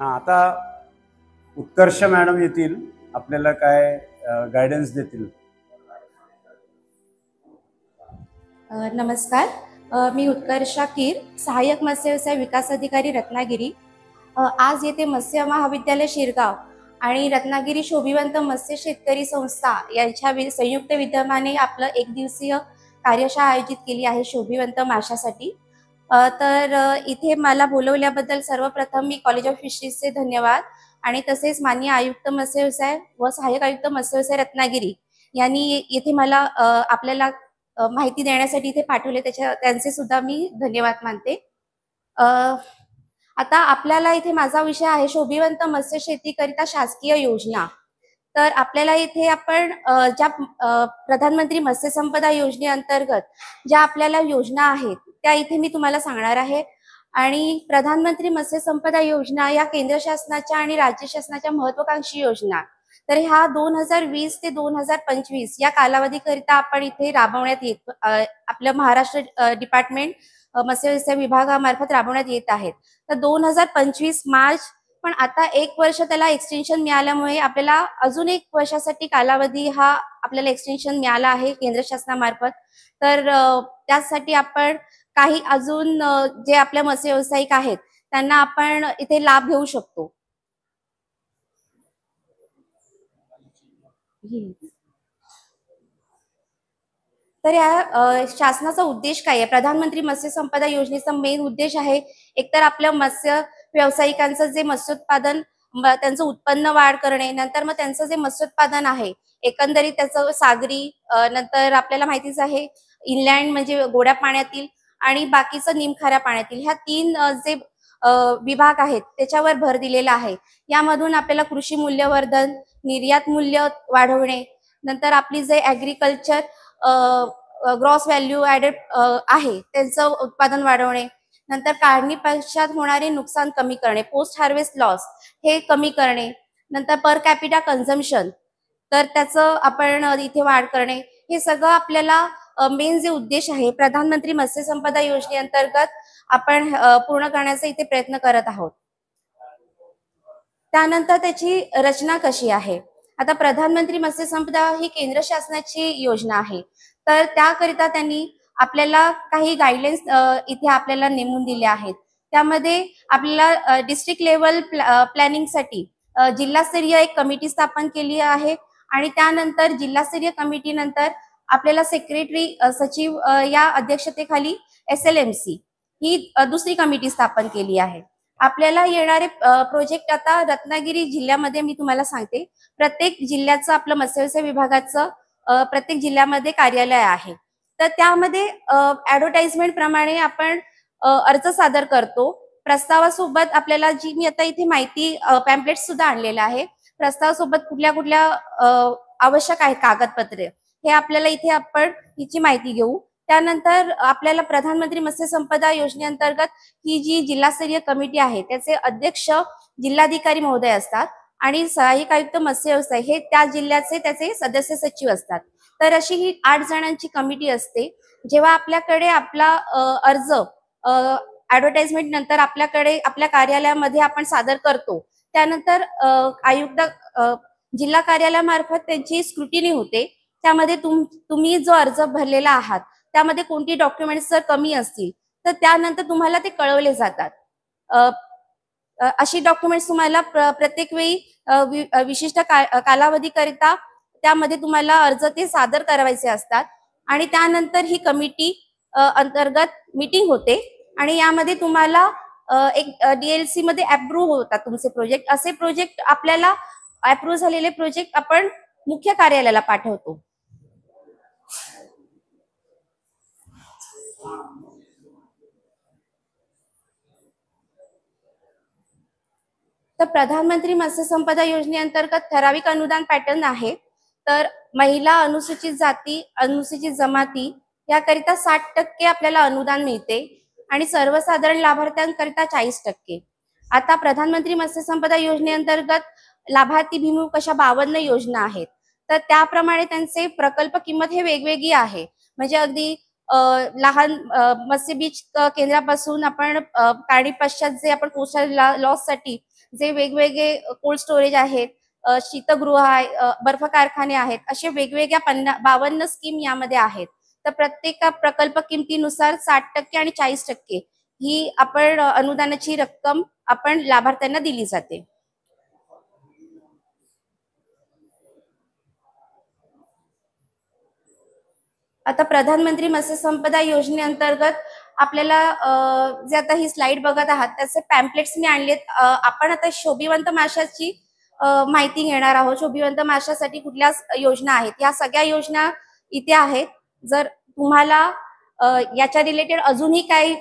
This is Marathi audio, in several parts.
हां, आता उत्कर्ष मॅडम येतील, आपल्याला काय गायडन्स देतील. नमस्कार. मी उत्कर्षा कीर, सहाय्यक मत्स्य व्यवसाय विकास अधिकारी रत्नागिरी. आज येथे मत्स्य महाविद्यालय शिरगाव आणि रत्नागिरी शोभिवंत मत्स्य शेतकरी संस्था यांच्या संयुक्त विद्यमाने आपलं एक दिवसीय कार्यशाळा आयोजित केली आहे शोभिवंत माशासाठी. तर इथे मला बोलवल्याबद्दल सर्वप्रथम मी कॉलेज ऑफ फिशरीजचे धन्यवाद आणि तसेच माननीय आयुक्त मत्स्य व्यवसाय व सहाय्यक आयुक्त मत्स्य व्यवसाय रत्नागिरी यांनी येथे मला आपल्याला माहिती देण्यासाठी इथे पाठवले, त्यांचे सुद्धा मी धन्यवाद मानते. आता आपल्याला इथे माझा विषय आहे शोभिवंत मत्स्य शेतीकरिता शासकीय योजना. तर आपल्याला इथे आपण ज्या प्रधानमंत्री मत्स्य संपदा योजनेअंतर्गत ज्या आपल्याला योजना आहेत त्या इथे मी तुम्हाला सांगणार आहे. आणि प्रधानमंत्री मत्स्य संपदा योजना या केंद्र शासनाच्या आणि राज्य शासनाच्या महत्वाकांक्षी योजना, तर ह्या 2020 ते 2025 या कालावधीकरिता आपण इथे राबवण्यात येत, आपलं महाराष्ट्र डिपार्टमेंट मत्स्य व्यवसाय विभागामार्फत राबवण्यात येत आहेत. तर 2025 मार्च, पण आता 1 वर्ष त्याला एक्सटेन्शन मिळाल्यामुळे आपल्याला अजून 1 वर्षासाठी कालावधी हा आपल्याला एक्सटेन्शन मिळाला आहे केंद्र शासनामार्फत. तर त्यासाठी आपण काही अजून जे आपल्या मत्स्य व्यावसायिक आहेत त्यांना आपण इथे लाभ घेऊ शकतो. तर या शासनाचा उद्देश काय आहे? प्रधानमंत्री मत्स्य संपदा योजनेचा मेन उद्देश आहे एकतर आपल्या मत्स्य व्यावसायिकांचं जे मत्स्योत्पादन, त्यांचं उत्पन्न वाढ करणे, नंतर मग त्यांचं जे मत्स्योत्पादन आहे एकंदरीत त्याचं सागरी, नंतर आपल्याला माहितीच आहे इनलँड म्हणजे गोड्या पाण्यातील आणि बाकीचं निमखाऱ्या पाण्यातील, ह्या 3 जे विभाग आहेत त्याच्यावर भर दिलेला आहे. यामधून आपल्याला कृषी मूल्यवर्धन, निर्यात मूल्य वाढवणे, नंतर आपली जे ॲग्रिकल्चर ग्रॉस व्हॅल्यू ॲडेड आहे त्यांचं उत्पादन वाढवणे, नंतर काढणी पश्चात होणारे नुकसान कमी करणे, पोस्ट हार्वेस्ट लॉस हे कमी करणे, नंतर पर कॅपिटा कन्झम्पशन तर त्याचं आपण इथे वाढ करणे, हे सगळं आपल्याला मेन जे उद्देश आहे प्रधानमंत्री मत्स्य संपदा योजनेअंतर्गत आपण पूर्ण करण्याचा इथे प्रयत्न करत आहोत. त्यानंतर त्याची रचना कशी आहे? आता प्रधानमंत्री मत्स्य संपदा ही केंद्र शासनाची योजना आहे. तर त्याकरिता त्यांनी आपल्याला काही गाईडलाईन्स इथे आपल्याला नेमून दिल्या आहेत. त्यामध्ये आपल्याला डिस्ट्रिक्ट लेवल प्लॅनिंगसाठी जिल्हास्तरीय एक कमिटी स्थापन केली आहे आणि त्यानंतर जिल्हास्तरीय कमिटी नंतर आपल्याला सेक्रेटरी सचिव या अध्यक्षतेखाली SLMC ही दुसरी कमिटी स्थापन केली आहे. आपल्याला येणारे प्रोजेक्ट आता रत्नागिरी जिल्ह्यामध्ये मी तुम्हाला सांगते, प्रत्येक जिल्ह्याचं आपलं मत्स्य व्यवसाय विभागाचं प्रत्येक जिल्ह्यामध्ये कार्यालय आहे. तर त्यामध्ये ॲडव्हर्टाइजमेंट प्रमाणे आपण अर्ज सादर करतो. प्रस्तावासोबत आपल्याला जी मी आता इथे माहिती पॅम्पलेट सुद्धा आणलेलं आहे, प्रस्तावासोबत कुठल्या कुठल्या आवश्यक आहेत कागदपत्रे हे आपल्याला इथे आपण हिची माहिती घेऊ. त्यानंतर आपल्याला प्रधानमंत्री मत्स्य संपदा योजनेअंतर्गत ही जी जिल्हास्तरीय कमिटी आहे त्याचे अध्यक्ष जिल्हाधिकारी महोदय असतात आणि सहाय्यक आयुक्त मत्स्य व्यवसाय हे त्या जिल्ह्याचे त्याचे सदस्य सचिव असतात. तर अशी ही 8 जणांची कमिटी असते. जेव्हा आपल्याकडे आपला अर्ज ॲडव्हर्टाइजमेंट नंतर आपल्याकडे आपल्या कार्यालयामध्ये आपण सादर करतो, त्यानंतर आयुक्त जिल्हा कार्यालयामार्फत त्यांची स्क्रुटिनी होते. त्यामध्ये तुम्ही जो अर्ज भरलेला आहात त्यामध्ये कोणती डॉक्युमेंट्स जर कमी असतील तर त्यानंतर तुम्हाला ते कळवले जातात. अशी डॉक्युमेंट्स तुम्हाला प्रत्येक वेळी विशिष्ट कालावधीकरिता त्यामध्ये तुम्हाला अर्ज ते सादर करायचे असतात आणि त्यानंतर ही कमिटी अंतर्गत मीटिंग होते आणि यामध्ये तुम्हाला एक DLC मध्ये अप्रूव्ह होतात तुमचे प्रोजेक्ट. असे प्रोजेक्ट आपल्याला अप्रूव्ह झालेले प्रोजेक्ट आपण मुख्य कार्यालयाला पाठवतो. तर प्रधानमंत्री मत्स्य संपदा योजनेअंतर्गत ठराविक अनुदान पॅटर्न आहे. तर महिला, अनुसूचित जाती, अनुसूचित जमाती याकरिता 60% आपल्याला अनुदान मिळते आणि सर्वसाधारण लाभार्थ्यांकरिता 40%. आता प्रधानमंत्री मत्स्य संपदा योजनेअंतर्गत लाभार्थी भिमुख अशा 52 योजना आहेत. तर त्याप्रमाणे त्यांचे प्रकल्प किंमत हे वेगवेगळी आहे. म्हणजे अगदी लहान मत्स्य बीज केंद्रापासून आपण काढणी पश्चात जे आपण कोस्टल लॉस साठी जे वेगवेगळे कोल्ड स्टोरेज आहेत, शीतगृह आहे, बर्फ कारखाने आहेत, असे वेगवेगळ्या 52 स्कीम यामध्ये आहेत. तर प्रत्येक प्रकल्प किमतीनुसार 60% आणि 40% ही आपण अनुदानाची रक्कम आपण लाभार्थ्यांना दिली जाते. आता प्रधानमंत्री मत्स्य संपदा योजनेअंतर्गत आपल्याला जे आता ही स्लाइड बघत आहात त्याचे पॅम्पलेट्स मी आणलेत. आपण आता शोभिवंत माशाची माहिती घेणार आहोत. शोभिवंत माशासाठी कुठल्या योजना आहेत, या सगळ्या योजना इथे आहेत. जर तुम्हाला याच्या रिलेटेड अजूनही काही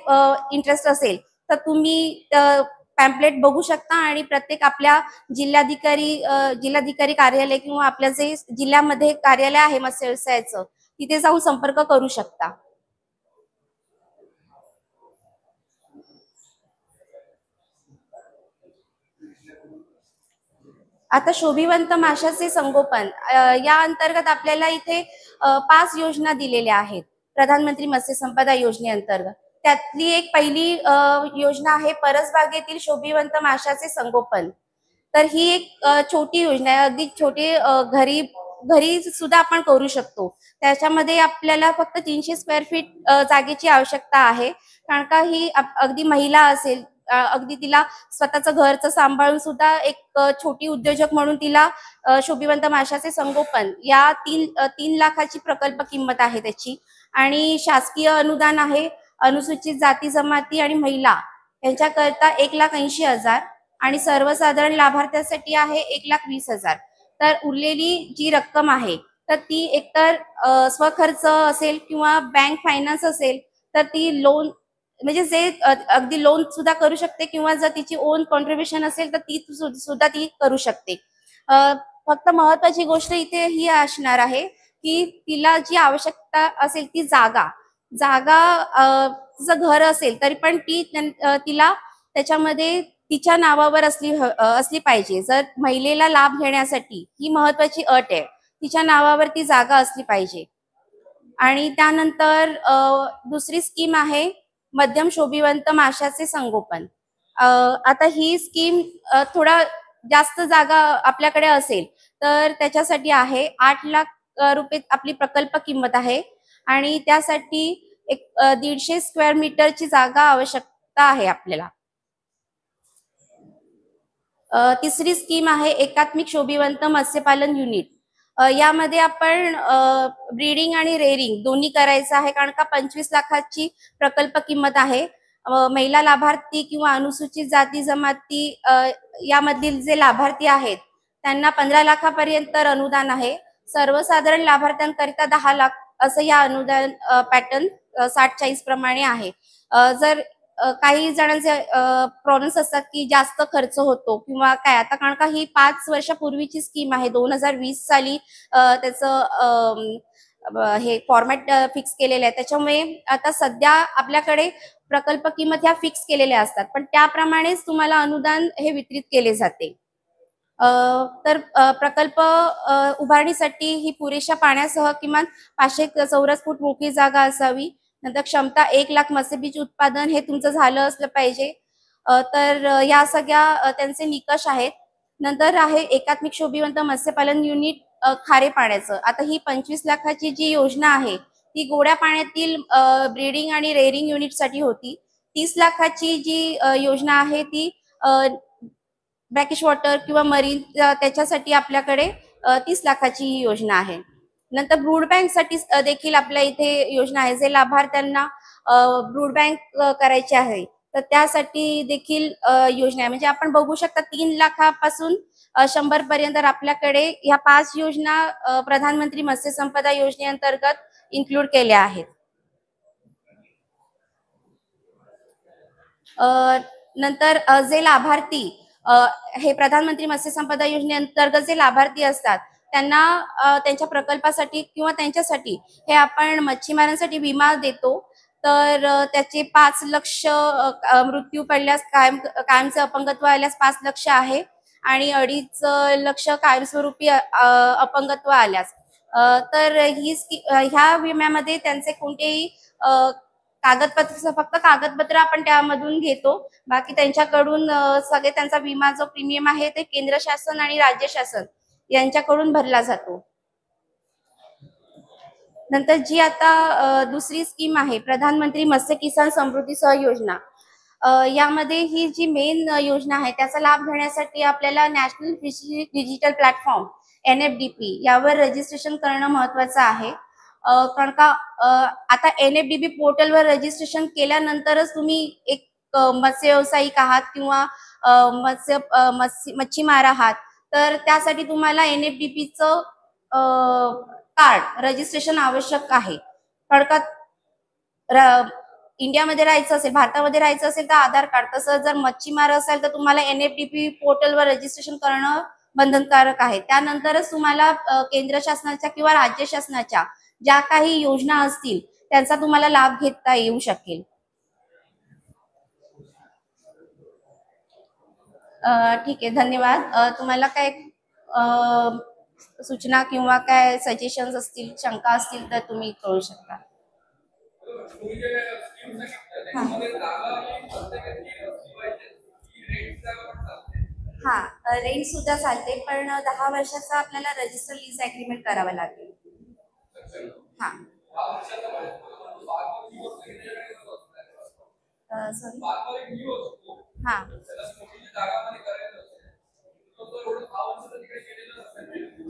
इंटरेस्ट असेल तर तुम्ही पॅम्पलेट बघू शकता आणि प्रत्येक आपल्या जिल्हाधिकारी कार्यालय किंवा आपल्या जे जिल्ह्यामध्ये कार्यालय आहे मत्स्य व्यवसायाचं तिथे जाऊन संपर्क करू शकता. आता शोभिवंत माशाचे संगोपन या अंतर्गत आपल्याला इथे 5 योजना दिलेल्या आहेत प्रधानमंत्री मत्स्य संपदा योजनेअंतर्गत. त्यातली एक पहिली योजना आहे परसबागेतील शोभिवंत माशाचे संगोपन. तर ही एक छोटी योजना आहे, अगदी छोटी, घरी सुद्धा आपण करू शकतो. त्याच्यामध्ये आपल्याला फक्त 300 स्क्वेअर फीट जागेची आवश्यकता आहे. कारण का ही अगदी महिला असेल, अगदी तिला स्वतःचं घरचं सांभाळून सुद्धा एक छोटी उद्योजक म्हणून तिला शोभिवंत माशाचे संगोपन या 3 लाखाची प्रकल्प किंमत आहे त्याची. आणि शासकीय अनुदान आहे अनुसूचित जाती जमाती आणि महिला यांच्याकरता 1,80,000 आणि सर्वसाधारण लाभार्थ्यांसाठी आहे 1,20,000. तर उरलेली जी रक्कम आहे तर ती एकतर स्वखर्च असेल किंवा बँक फायनान्स असेल तर ती लोन म्हणजे जे अगदी लोन सुद्धा करू शकते किंवा जर तिची ओन कॉन्ट्रीब्युशन असेल तर ती सुद्धा ती करू शकते. फक्त महत्वाची गोष्ट इथे ही असणार आहे की तिला जी आवश्यकता असेल ती जागा तिचं घर असेल तरी पण तिला त्याच्यामध्ये तिच्या नावावर असली पाहिजे. जर महिलेला लाभ घेण्यासाठी ही महत्वाची अट आहे, तिच्या नावावर ती जागा असली पाहिजे. आणि त्यानंतर दुसरी स्कीम आहे मध्यम शोभिवंत माशाचे संगोपन. आता ही स्कीम थोडा जास्त जागा आपल्याकडे असेल तर त्याच्यासाठी आहे 8 लाख रुपये आपली प्रकल्प किंमत आहे आणि त्यासाठी एक 150 स्क्वेअर मीटरची जागा आवश्यकता आहे आपल्याला. तिसरी स्कीम आहे एकात्मिक शोभिवंत मत्स्यपालन युनिट. यामध्ये आपण ब्रीडिंग आणि रेअरिंग दोन्ही करायचं आहे. कारण का 25 लाखाची प्रकल्प किंमत आहे. महिला लाभार्थी किंवा अनुसूचित जाती जमाती यामधील जे लाभार्थी आहेत त्यांना 15 लाखापर्यंत अनुदान आहे. सर्वसाधारण लाभार्थ्यांकरिता 10 लाख असं या अनुदान पॅटर्न 60-40 प्रमाणे आहे. जर काही जणांचे प्रॉब्लेम्स असतात की जास्त खर्च होतो किंवा काय, आता कारण का ही 5 वर्षापूर्वीची स्कीम आहे, 2020 साली त्याचं हे फॉर्मॅट फिक्स केलेलं आहे. त्याच्यामुळे आता सध्या आपल्याकडे प्रकल्प किंमत ह्या फिक्स केलेल्या असतात पण त्याप्रमाणेच तुम्हाला अनुदान हे वितरित केले जाते. तर प्रकल्प उभारणीसाठी ही पुरेशा पाण्यासह किमान 500 चौरस फूट मोकळी जागा असावी. नंतर क्षमता 1 लाख मत्स्यबीज उत्पादन हे तुमचं झालं असलं पाहिजे. तर या सगळ्या त्यांचे निकष आहेत. नंतर आहे एकात्मिक शोभिवंत मत्स्यपालन युनिट खारे पाण्याचं. आता ही 25 लाखाची जी योजना आहे ती गोड्या पाण्यातील ब्रीडिंग आणि रेअरिंग युनिट साठी होती. 30 लाखाची जी योजना आहे ती ब्रॅकिश वॉटर किंवा मरीन त्याच्यासाठी आपल्याकडे 30 लाखाची ही योजना आहे. नंतर ब्रूड बँक साठी देखील आपल्या इथे योजना आहे. जे लाभार्थ्यांना ब्रूड बँक करायची आहे तर त्यासाठी देखील योजना आहे. म्हणजे आपण बघू शकता 3 लाखापासून 100 पर्यंत आपल्याकडे ह्या 5 योजना प्रधानमंत्री मत्स्य संपदा योजनेअंतर्गत इन्क्लूड केल्या आहेत. नंतर जे लाभार्थी हे प्रधानमंत्री मत्स्य संपदा योजनेअंतर्गत जे लाभार्थी असतात त्यांना त्यांच्या प्रकल्पासाठी किंवा त्यांच्यासाठी हे आपण मच्छीमारांसाठी विमा देतो. तर त्याचे 5 लक्ष मृत्यू पडल्यास कायमचं अपंगत्व आल्यास 5 लक्ष आहे आणि 2.5 लक्ष कायमस्वरूपी अपंगत्व आल्यास. तर ह्या विम्यामध्ये त्यांचे कोणतेही कागदपत्र, फक्त कागदपत्र आपण त्यामधून घेतो. बाकी त्यांच्याकडून सगळे त्यांचा विमा जो प्रीमियम आहे ते केंद्र शासन आणि राज्य शासन यांच्याकडून भरला जातो. नंतर जी आता दुसरी स्कीम आहे प्रधानमंत्री मत्स्य किसान समृद्धी सहयोजना, यामध्ये ही जी मेन योजना आहे त्याचा लाभ घेण्यासाठी आपल्याला national fishery digital platform NFDP यावर रजिस्ट्रेशन करणं महत्वाचं आहे. कारण का आता NFDP पोर्टलवर रजिस्ट्रेशन केल्यानंतरच तुम्ही एक मत्स्य व्यावसायिक आहात किंवा मच्छीमार आहात, तर त्यासाठी तुम्हाला NFDPचं कार्ड रजिस्ट्रेशन आवश्यक आहे. कारण का इंडियामध्ये राहायचं असेल, भारतामध्ये राहायचं असेल तर आधार कार्ड, तसं जर मच्छीमार असेल तर तुम्हाला NFDP पोर्टलवर रजिस्ट्रेशन करणं बंधनकारक आहे. त्यानंतरच तुम्हाला केंद्र शासनाच्या किंवा राज्य शासनाच्या ज्या काही योजना असतील त्यांचा तुम्हाला लाभ घेता येऊ शकेल. ठीक आहे, धन्यवाद. तुम्हाला काय सूचना किंवा काय सजेशन्स असतील, शंका असतील तर तुम्ही कळू शकता. हा, रेंट सुद्धा चालते, पण 10 वर्षाचा आपल्याला रजिस्टर लीज अग्रीमेंट करावा लागेल. हा, सॉरी, हा,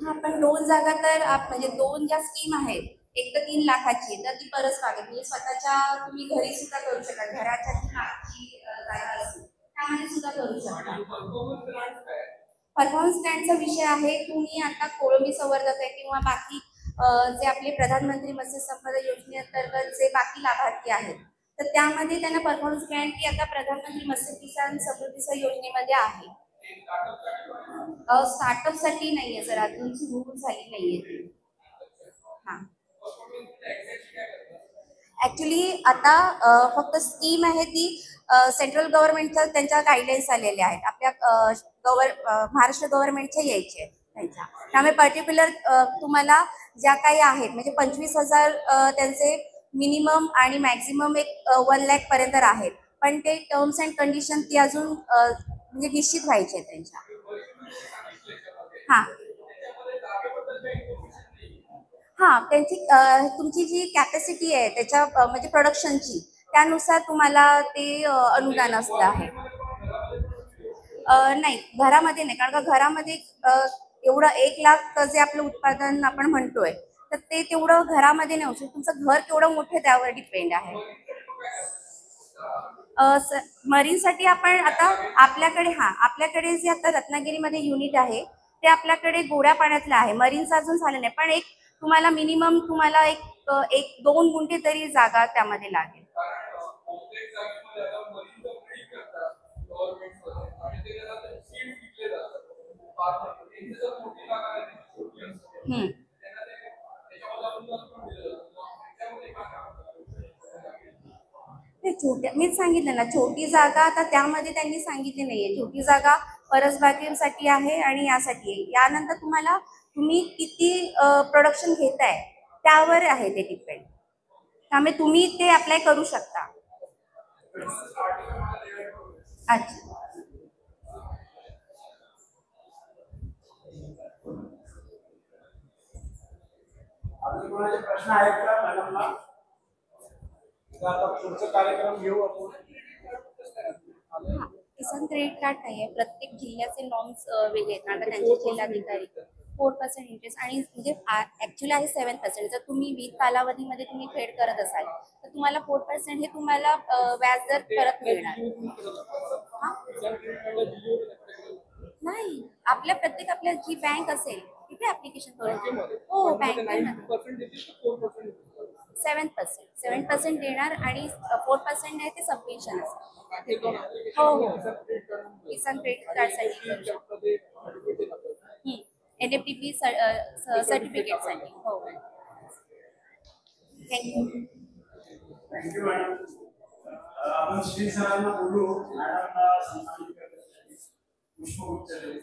हा, पण 2 जागा तर म्हणजे 2 ज्या स्कीम आहेत, एक तर 3 लाखाची तर ती परस लागेल. म्हणजे स्वतःच्या तुम्ही घरी सुद्धा करू शकता, घराच्या जी मागची जागा असेल त्यामध्ये सुद्धा करू शकता. परफॉर्मन्स ग्रँटचा विषय आहे, तुम्ही आता कोळंबी संवर्धक आहे किंवा बाकी जे आपले प्रधानमंत्री मत्स्य संपदा योजनेअंतर्गत जे बाकी लाभार्थी आहेत, तर त्यामध्ये त्यांना परफॉर्मन्स ग्रँट ही आता प्रधानमंत्री मत्स्य किसान समृद्धी योजनेमध्ये आहे. स्टार्टअप साठी नाहीये सर, अजून सुरू झाली नाहीये. हा, ऍक्च्युली आता फक्त स्कीम आहे ती सेंट्रल गव्हर्नमेंटच्या त्यांच्या गाईडलाईन्स आलेल्या आहेत, आपल्या महाराष्ट्र गव्हर्नमेंटच्या यायचे त्यांच्या. त्यामुळे पर्टिक्युलर तुम्हाला ज्या काही आहेत म्हणजे 25,000 त्यांचे मिनिमम आणि मॅक्झिमम एक 1 लाख पर्यंत आहेत, पण ते टर्म्स अँड कंडिशन ती अजून म्हणजे निश्चित व्हायचे त्यांच्या. हा, हा, त्यांची तुमची जी कॅपॅसिटी आहे त्याच्या म्हणजे प्रोडक्शनची, त्यानुसार तुम्हाला ते अनुदान असतं आहे. नाही, घरामध्ये नाही, कारण का घरामध्ये एवढं 1 लाख जे आपलं उत्पादन आपण म्हणतोय तर ते तेवढं घरामध्ये नाही होऊ शकत. तुमचं घर केवढं मोठं त्यावर डिपेंड आहे. मरीनसाठी आपण आता आपल्याकडे जे आता रत्नागिरीमध्ये युनिट आहे ते आपल्याकडे गोड्या पाण्यातलं आहे, मरीनचं अजून झालं नाही, पण एक तुम्हाला मिनिमम तुम्हाला एक 2 गुंठे तरी जागा त्यामध्ये लागेल. छोट्या, मीच सांगितलं ना, छोटी जागा आता त्यामध्ये त्यांनी सांगितली नाहीये. छोटी जागा परसबागेसाठी आहे आणि यासाठी आहे. यानंतर तुम्ही किती प्रोडक्शन घेताय त्यावर आहे ते डिपेंड. त्यामुळे तुम्ही ते अप्लाय करू शकता. अच्छा, प्रश्न आहेत का मॅडमला? आता पुढचा कार्यक्रम घेऊ आपण. किसान क्रेडिट कार्ड नाहीये, प्रत्येक जिल्ह्याचे नॉर्म्स वेगळे आहेत, कारण त्यांचे जिल्हाधिकारी 4% इंटरेस्ट आणि म्हणजे ऍक्च्युअली आहे 7%. जर तुम्ही 20 कालावधीमध्ये तुम्ही फेड करत असाल तर तुम्हाला 4% हे तुम्हाला व्याजदर परत मिळणार. नाही, आपल्या जी बँक असेल तिथे ऍप्लिकेशन करू. हो, बँक 7% देणार आणि 4% आहे ते सबमिशन असेल. हो, किसान क्रेडिट कार्डसाठी NFDP सर्टिफिकेटसाठी. हो, थँक्यू. Thank you madam. आपण श्री सरांना बोलू. मॅडमला सन्मानित करण्यासाठी पुष्पगुच्छ देऊ.